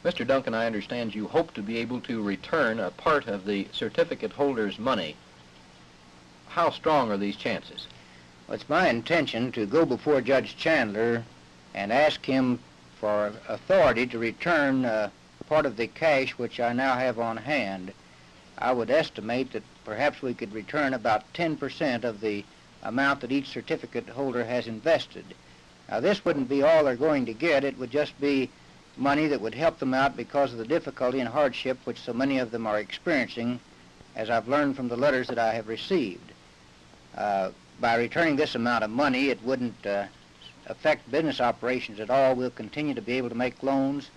Mr. Duncan, I understand you hope to be able to return a part of the certificate holder's money. How strong are these chances? Well, it's my intention to go before Judge Chandler and ask him for authority to return part of the cash which I now have on hand. I would estimate that perhaps we could return about 10% of the amount that each certificate holder has invested. Now, this wouldn't be all they're going to get. It would just be money that would help them out because of the difficulty and hardship which so many of them are experiencing, as I've learned from the letters that I have received. By returning this amount of money, it wouldn't affect business operations at all. We'll continue to be able to make loans,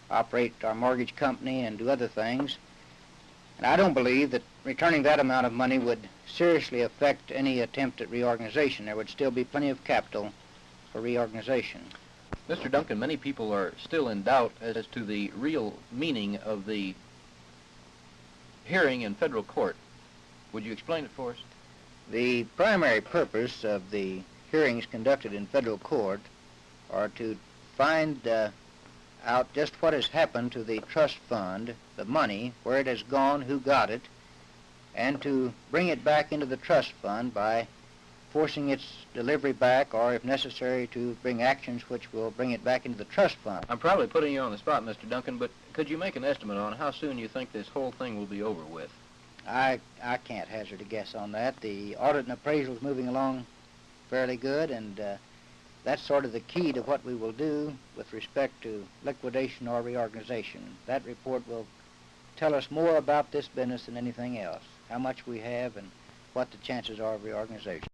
operate our mortgage company, and do other things. And I don't believe that returning that amount of money would seriously affect any attempt at reorganization. There would still be plenty of capital for reorganization. Mr. Duncan, many people are still in doubt as to the real meaning of the hearing in federal court. Would you explain it for us? The primary purpose of the hearings conducted in federal court are to find out just what has happened to the trust fund, the money, where it has gone, who got it, and to bring it back into the trust fund by forcing its delivery back, or if necessary to bring actions which will bring it back into the trust fund. I'm probably putting you on the spot, Mr. Duncan, but could you make an estimate on how soon you think this whole thing will be over with? I can't hazard a guess on that. The audit and appraisal is moving along fairly good, and that's sort of the key to what we will do with respect to liquidation or reorganization. That report will tell us more about this business than anything else, how much we have and what the chances are of reorganization.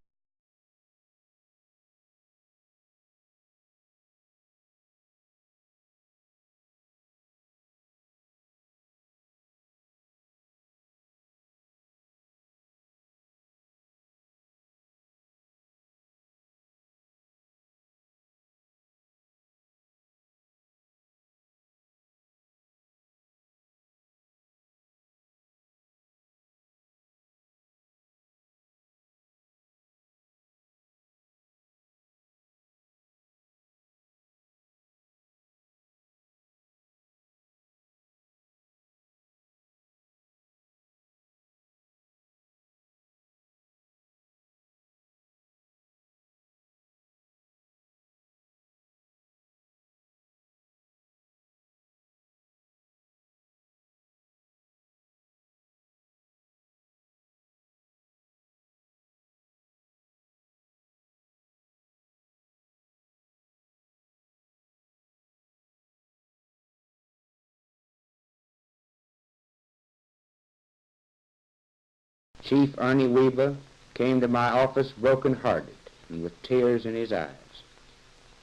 Chief Ernie Wehba came to my office broken-hearted and with tears in his eyes.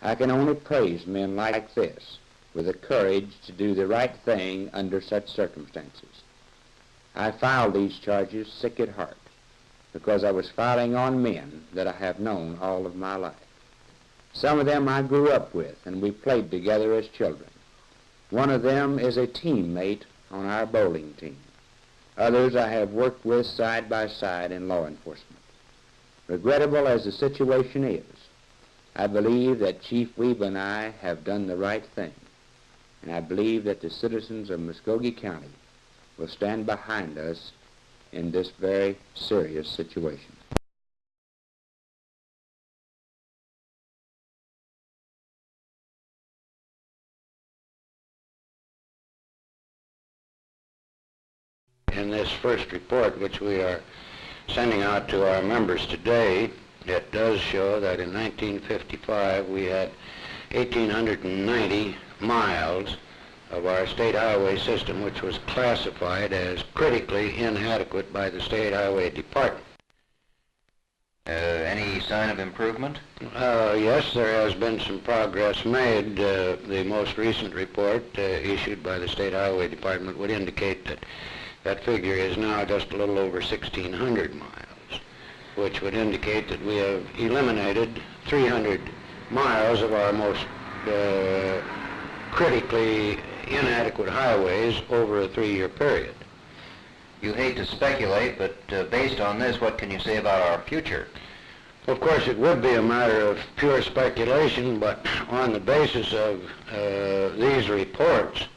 I can only praise men like this with the courage to do the right thing under such circumstances. I filed these charges sick at heart because I was filing on men that I have known all of my life. Some of them I grew up with, and we played together as children. One of them is a teammate on our bowling team. Others I have worked with side by side in law enforcement. Regrettable as the situation is, I believe that Chief Wehba and I have done the right thing, and I believe that the citizens of Muskogee County will stand behind us in this very serious situation. In this first report, which we are sending out to our members today, it does show that in 1955 we had 1,890 miles of our state highway system which was classified as critically inadequate by the State Highway Department. Any sign of improvement? Yes, there has been some progress made. The most recent report issued by the State Highway Department would indicate that that figure is now just a little over 1,600 miles, which would indicate that we have eliminated 300 miles of our most critically inadequate highways over a 3-year period. You hate to speculate, but based on this, what can you say about our future? Of course, it would be a matter of pure speculation, but on the basis of these reports,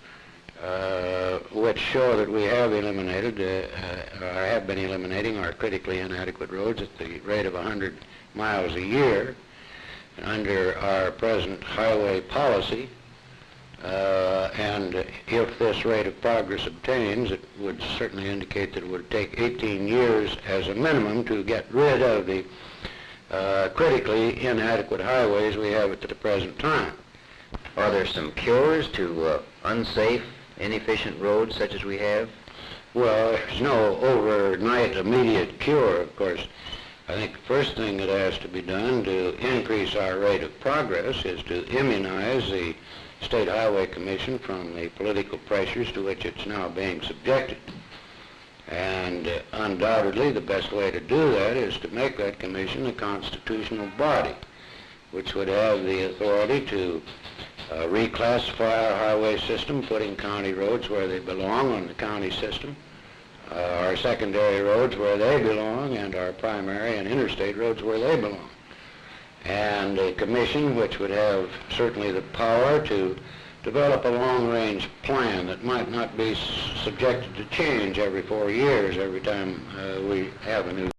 which show that we have eliminated, or have been eliminating our critically inadequate roads at the rate of 100 miles a year under our present highway policy. And if this rate of progress obtains, it would certainly indicate that it would take 18 years as a minimum to get rid of the critically inadequate highways we have at the present time. Are there some cures to unsafe, inefficient roads such as we have? Well, there's no overnight immediate cure, of course. I think the first thing that has to be done to increase our rate of progress is to immunize the State Highway Commission from the political pressures to which it's now being subjected. And undoubtedly the best way to do that is to make that commission a constitutional body, which would have the authority to reclassify our highway system, putting county roads where they belong on the county system, our secondary roads where they belong, and our primary and interstate roads where they belong. And a commission which would have certainly the power to develop a long-range plan that might not be subjected to change every 4 years, every time we have a new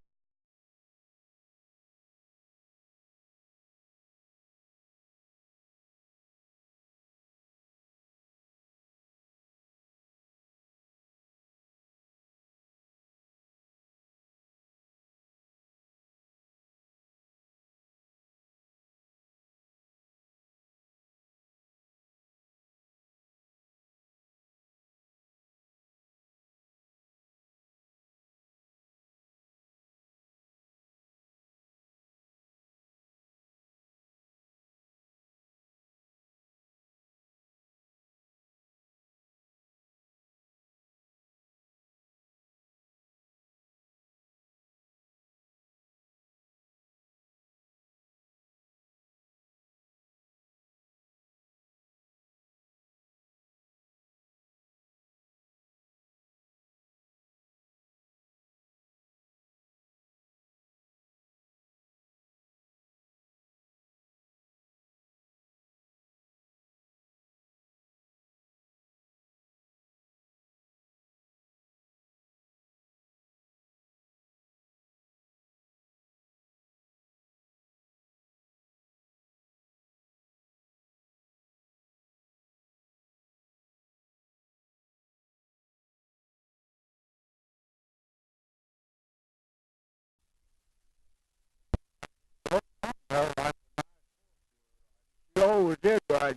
You always did ride.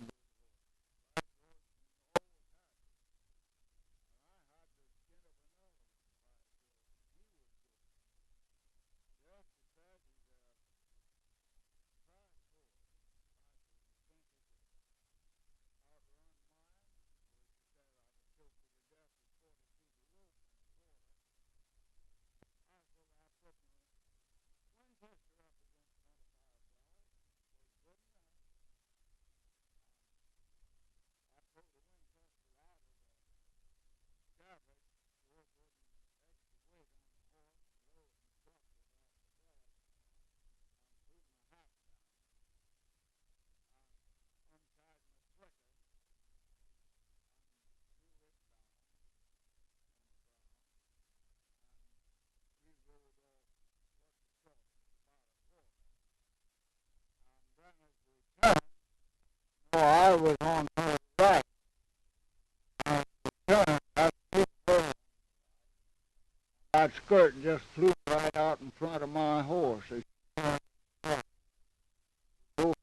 Oh, I was on her right. That skirt just flew right out in front of my horse. It flew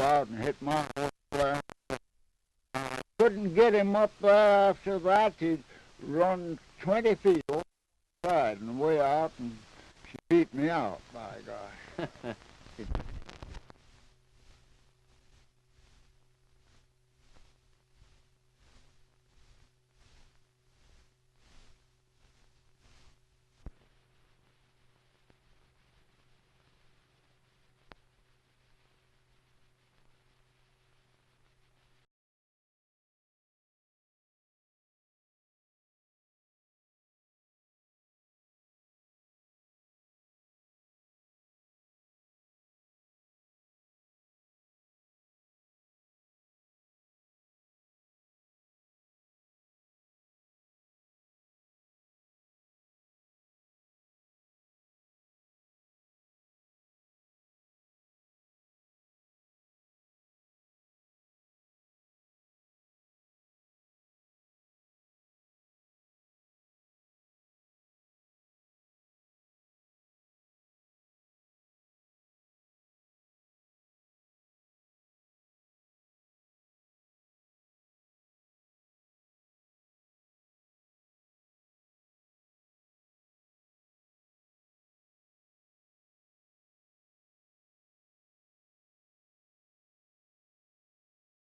out and hit my horse there. I couldn't get him up there after that. He'd run 20 feet over the side and way out, and she beat me out, by gosh.